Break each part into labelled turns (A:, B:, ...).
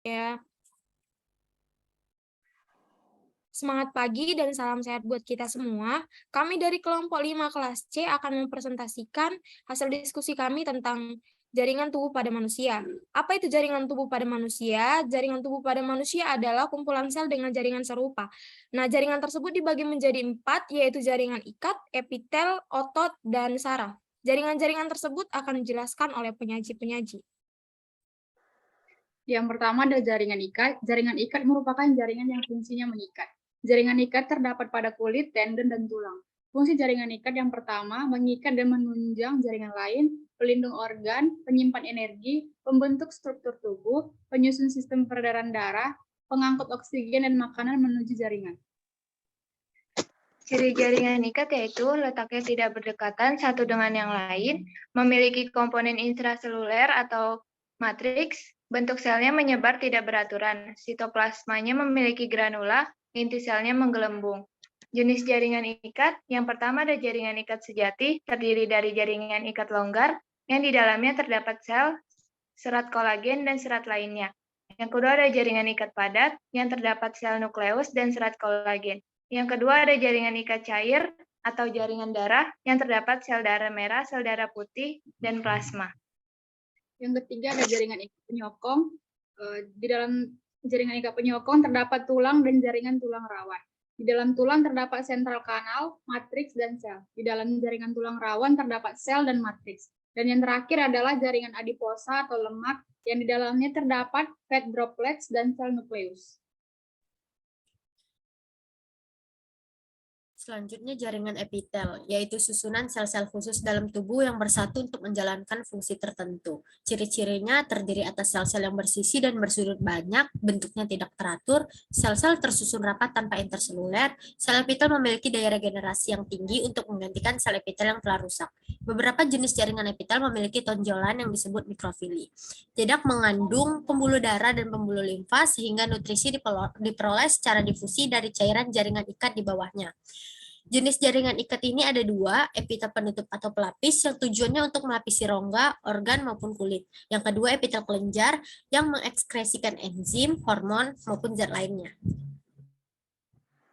A: Ya. Semangat pagi dan salam sehat buat kita semua. Kami dari kelompok 5 kelas C akan mempresentasikan hasil diskusi kami tentang jaringan tubuh pada manusia. Apa itu jaringan tubuh pada manusia? Jaringan tubuh pada manusia adalah kumpulan sel dengan jaringan serupa. Nah, jaringan tersebut dibagi menjadi 4, yaitu jaringan ikat, epitel, otot, dan saraf. Jaringan-jaringan tersebut akan dijelaskan oleh penyaji-penyaji.
B: Yang pertama ada jaringan ikat. Jaringan ikat merupakan jaringan yang fungsinya mengikat. Jaringan ikat terdapat pada kulit, tendon, dan tulang. Fungsi jaringan ikat yang pertama, mengikat dan menunjang jaringan lain, pelindung organ, penyimpan energi, pembentuk struktur tubuh, penyusun sistem peredaran darah, pengangkut oksigen dan makanan menuju jaringan.
C: Ciri jaringan ikat yaitu letaknya tidak berdekatan satu dengan yang lain, memiliki komponen intraseluler atau matriks, bentuk selnya menyebar tidak beraturan, sitoplasmanya memiliki granula, inti selnya menggelembung. Jenis jaringan ikat, yang pertama ada jaringan ikat sejati, terdiri dari jaringan ikat longgar, yang di dalamnya terdapat sel, serat kolagen, dan serat lainnya. Yang kedua ada jaringan ikat padat, yang terdapat sel nukleus dan serat kolagen. Yang kedua ada jaringan ikat cair atau jaringan darah yang terdapat sel darah merah, sel darah putih, dan plasma.
B: Yang ketiga ada jaringan ikat penyokong. Di dalam jaringan ikat penyokong terdapat tulang dan jaringan tulang rawan. Di dalam tulang terdapat sentral kanal, matriks, dan sel. Di dalam jaringan tulang rawan terdapat sel dan matriks. Dan yang terakhir adalah jaringan adiposa atau lemak yang di dalamnya terdapat fat droplets dan sel nukleus.
D: Selanjutnya jaringan epitel, yaitu susunan sel-sel khusus dalam tubuh yang bersatu untuk menjalankan fungsi tertentu. Ciri-cirinya terdiri atas sel-sel yang bersisi dan bersudut banyak, bentuknya tidak teratur, sel-sel tersusun rapat tanpa interseluler. Sel epitel memiliki daya regenerasi yang tinggi untuk menggantikan sel epitel yang telah rusak. Beberapa jenis jaringan epitel memiliki tonjolan yang disebut mikrofili. Tidak mengandung pembuluh darah dan pembuluh limfa sehingga nutrisi diperoleh secara difusi dari cairan jaringan ikat di bawahnya. Jenis jaringan ikat ini ada dua, epitel penutup atau pelapis yang tujuannya untuk melapisi rongga, organ maupun kulit. Yang kedua epitel kelenjar yang mengekskresikan enzim, hormon maupun zat lainnya.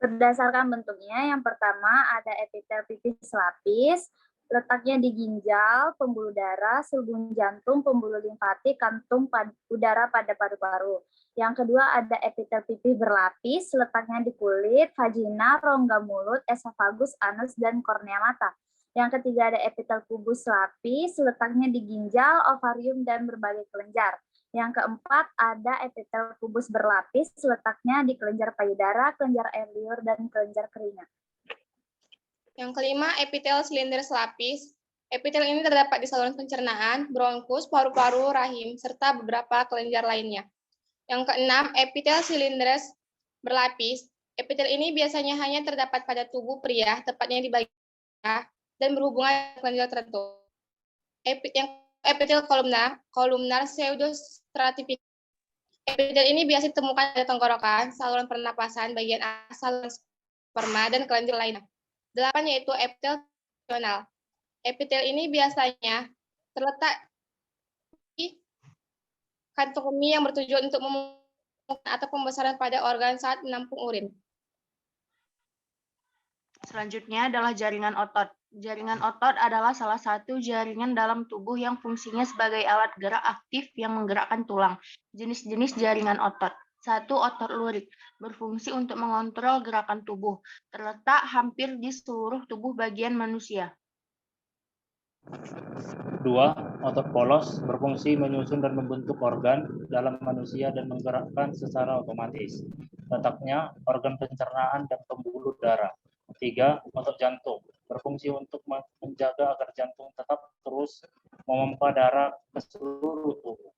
E: Berdasarkan bentuknya, yang pertama ada epitel pipis lapis, letaknya di ginjal, pembuluh darah, sulbung jantung, pembuluh limfatik, kantung udara pada paru-paru. Yang kedua ada epitel pipih berlapis, letaknya di kulit, vagina, rongga mulut, esofagus, anus, dan kornea mata. Yang ketiga ada epitel kubus lapis, letaknya di ginjal, ovarium, dan berbagai kelenjar. Yang keempat ada epitel kubus berlapis, letaknya di kelenjar payudara, kelenjar air liur, dan kelenjar keringat.
F: Yang kelima, epitel silinder selapis. Epitel ini terdapat di saluran pencernaan, bronkus, paru-paru, rahim, serta beberapa kelenjar lainnya. Yang keenam, epitel silindres berlapis. Epitel ini biasanya hanya terdapat pada tubuh pria, tepatnya di bagian dan berhubungan dengan kelenjar tertentu. Epitel kolumnar pseudostratification. Epitel ini biasa ditemukan pada tenggorokan, saluran pernapasan, bagian atas, saluran sperma, dan kelenjar lainnya. 8 yaitu epitel fungsional. Epitel ini biasanya terletak di kantong kemih yang bertujuan untuk memungkinkan atau pembesaran pada organ saat menampung urin.
C: Selanjutnya adalah jaringan otot. Jaringan otot adalah salah satu jaringan dalam tubuh yang fungsinya sebagai alat gerak aktif yang menggerakkan tulang. Jenis-jenis jaringan otot. 1. Otot lurik, berfungsi untuk mengontrol gerakan tubuh, terletak hampir di seluruh tubuh bagian manusia.
G: 2. Otot polos, berfungsi menyusun dan membentuk organ dalam manusia dan menggerakkan secara otomatis. Letaknya organ pencernaan dan pembuluh darah. 3. Otot jantung, berfungsi untuk menjaga agar jantung tetap terus memompa darah ke seluruh tubuh.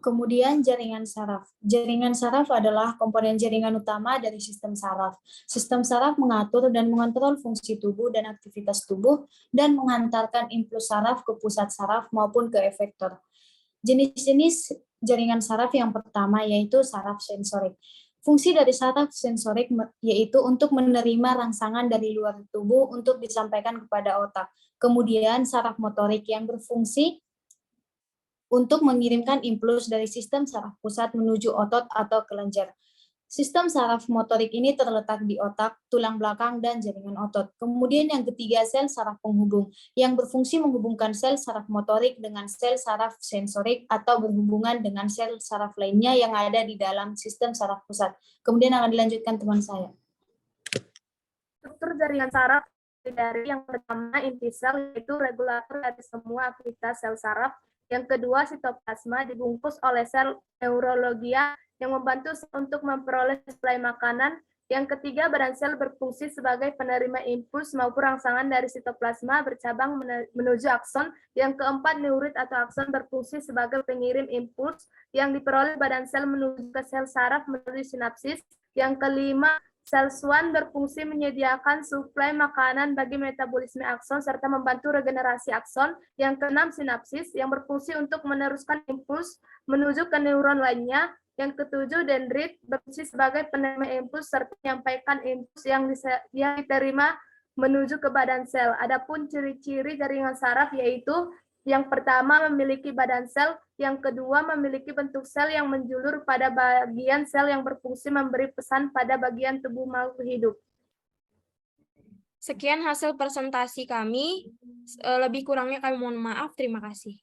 H: Kemudian jaringan saraf. Jaringan saraf adalah komponen jaringan utama dari sistem saraf. Sistem saraf mengatur dan mengontrol fungsi tubuh dan aktivitas tubuh dan mengantarkan impuls saraf ke pusat saraf maupun ke efektor. Jenis-jenis jaringan saraf yang pertama yaitu saraf sensorik. Fungsi dari saraf sensorik yaitu untuk menerima rangsangan dari luar tubuh untuk disampaikan kepada otak. Kemudian saraf motorik yang berfungsi untuk mengirimkan impuls dari sistem saraf pusat menuju otot atau kelenjar. Sistem saraf motorik ini terletak di otak, tulang belakang, dan jaringan otot. Kemudian yang ketiga, sel saraf penghubung, yang berfungsi menghubungkan sel saraf motorik dengan sel saraf sensorik atau berhubungan dengan sel saraf lainnya yang ada di dalam sistem saraf pusat. Kemudian akan dilanjutkan teman saya.
I: Struktur jaringan saraf dari yang pertama inti sel, yaitu regulator dari semua aktivitas sel saraf. Yang kedua, sitoplasma dibungkus oleh sel neurologia yang membantu untuk memperoleh suplai makanan. Yang ketiga, badan sel berfungsi sebagai penerima impuls maupun rangsangan dari sitoplasma bercabang menuju akson. Yang keempat, neurit atau akson berfungsi sebagai pengirim impuls yang diperoleh badan sel menuju ke sel saraf melalui sinapsis. Yang kelima, sel Schwann berfungsi menyediakan suplai makanan bagi metabolisme akson serta membantu regenerasi akson. Yang keenam, sinapsis yang berfungsi untuk meneruskan impuls menuju ke neuron lainnya. Yang ketujuh, dendrit berfungsi sebagai penerima impuls serta menyampaikan impuls yang diterima menuju ke badan sel. Adapun ciri-ciri jaringan saraf yaitu yang pertama memiliki badan sel, yang kedua memiliki bentuk sel yang menjulur pada bagian sel yang berfungsi memberi pesan pada bagian tubuh makhluk hidup.
A: Sekian hasil presentasi kami. Lebih kurangnya kami mohon maaf. Terima kasih.